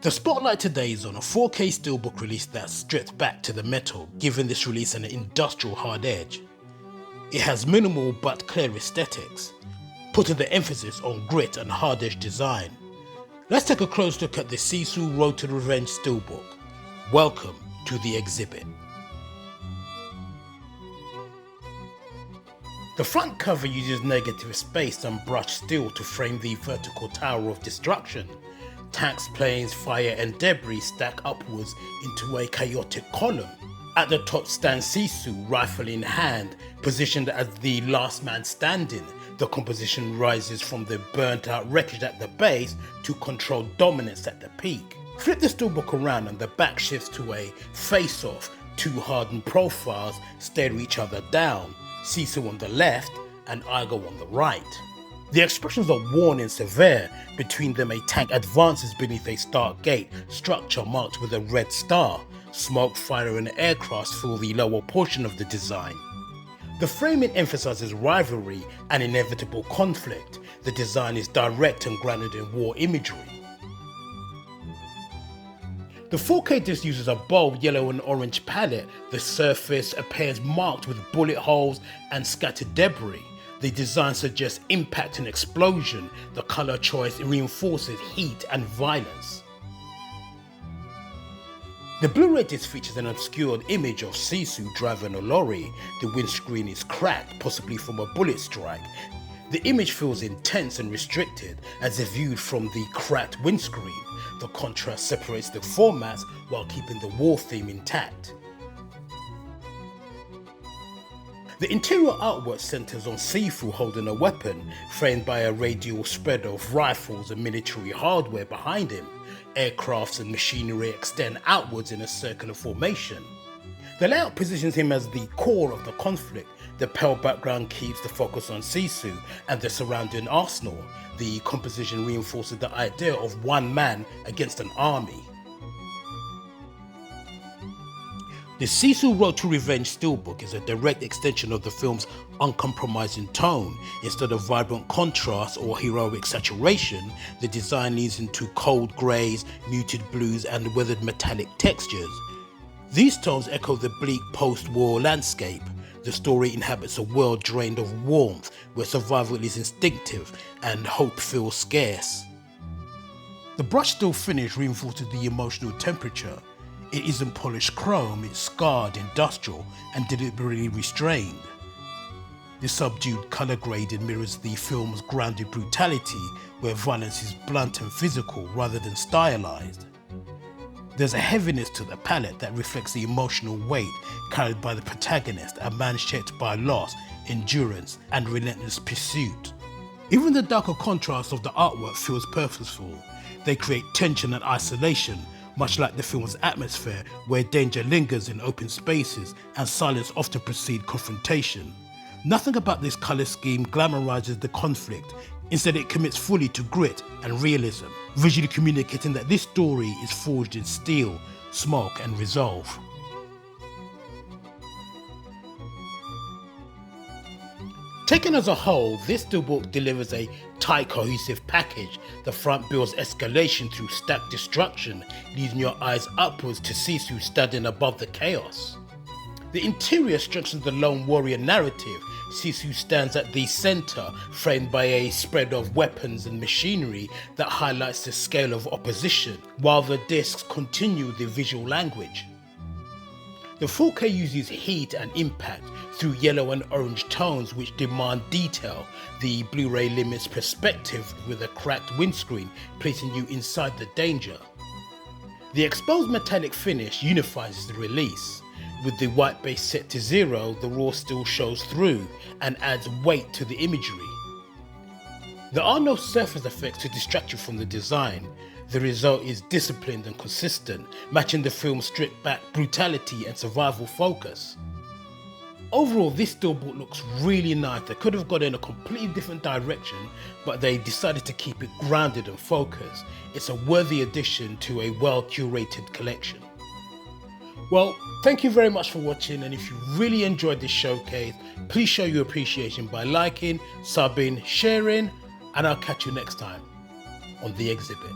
The spotlight today is on a 4K steelbook release that's stripped back to the metal, giving this release an industrial hard edge. It has minimal but clear aesthetics, putting the emphasis on grit and hard edge design. Let's take a close look at the Sisu Road to Revenge steelbook. Welcome to the exhibit. The front cover uses negative space and brushed steel to frame the vertical tower of destruction. Tanks, planes, fire and debris stack upwards into a chaotic column. At the top stands Sisu, rifle in hand, positioned as the last man standing. The composition rises from the burnt out wreckage at the base to controlled dominance at the peak. Flip the steelbook around and the back shifts to a face-off. Two hardened profiles stare each other down, Sisu on the left and Igo on the right. The expressions are worn and severe. Between them, a tank advances beneath a stark gate structure marked with a red star. Smoke, fire and aircraft fill the lower portion of the design. The framing emphasizes rivalry and inevitable conflict. The design is direct and grounded in war imagery. The 4K disc uses a bold yellow and orange palette. The surface appears marked with bullet holes and scattered debris. The design suggests impact and explosion. The color choice reinforces heat and violence. The Blu-ray disc features an obscured image of Sisu driving a lorry. The windscreen is cracked, possibly from a bullet strike. The image feels intense and restricted, as if viewed from the cracked windscreen. The contrast separates the formats while keeping the war theme intact. The interior artwork centers on Sisu holding a weapon, framed by a radial spread of rifles and military hardware behind him. Aircrafts and machinery extend outwards in a circular formation. The layout positions him as the core of the conflict. The pale background keeps the focus on Sisu and the surrounding arsenal. The composition reinforces the idea of one man against an army. The Sisu Road to Revenge steelbook is a direct extension of the film's uncompromising tone. Instead of vibrant contrast or heroic saturation, the design leans into cold greys, muted blues and weathered metallic textures. These tones echo the bleak post-war landscape. The story inhabits a world drained of warmth, where survival is instinctive and hope feels scarce. The brushed steel finish reinforces the emotional temperature. It isn't polished chrome, it's scarred, industrial, and deliberately restrained. The subdued color grading mirrors the film's grounded brutality, where violence is blunt and physical rather than stylized. There's a heaviness to the palette that reflects the emotional weight carried by the protagonist, a man shaped by loss, endurance, and relentless pursuit. Even the darker contrast of the artwork feels purposeful. They create tension and isolation, much like the film's atmosphere, where danger lingers in open spaces and silence often precedes confrontation. Nothing about this color scheme glamorizes the conflict. Instead, it commits fully to grit and realism, visually communicating that this story is forged in steel, smoke and resolve. Taken as a whole, this steelbook delivers a tight, cohesive package. The front builds escalation through stacked destruction, leading your eyes upwards to Sisu standing above the chaos. The interior strengthens the lone warrior narrative. Sisu stands at the center, framed by a spread of weapons and machinery that highlights the scale of opposition, while the discs continue the visual language. The 4K uses heat and impact through yellow and orange tones which demand detail. The Blu-ray limits perspective with a cracked windscreen, placing you inside the danger. The exposed metallic finish unifies the release. With the white base set to 0, the raw steel shows through and adds weight to the imagery. There are no surface effects to distract you from the design. The result is disciplined and consistent, matching the film's stripped back brutality and survival focus. Overall, this steelbook looks really nice. They could have gone in a completely different direction, but they decided to keep it grounded and focused. It's a worthy addition to a well-curated collection. Well, thank you very much for watching, and if you really enjoyed this showcase, please show your appreciation by liking, subbing, sharing, and I'll catch you next time on The Exhibit.